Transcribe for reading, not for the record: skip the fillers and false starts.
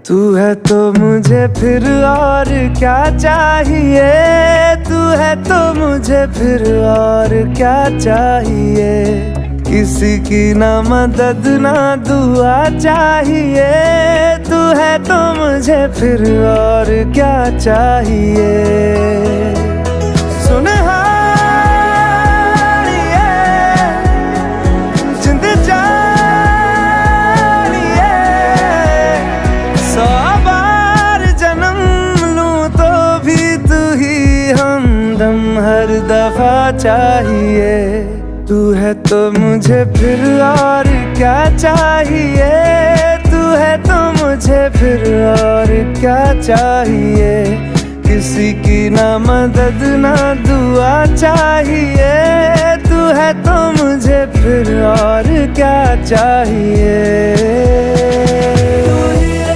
तू है तो मुझे फिर और क्या चाहिए, तू है तो मुझे फिर और क्या चाहिए। किसी की ना मदद ना दुआ चाहिए, तू है तो मुझे फिर और क्या चाहिए। सुन हर दफा चाहिए, तू है तो मुझे फिर और क्या चाहिए, तू है तो मुझे फिर और क्या चाहिए। किसी की ना मदद ना दुआ चाहिए, तू है तो मुझे फिर और क्या चाहिए।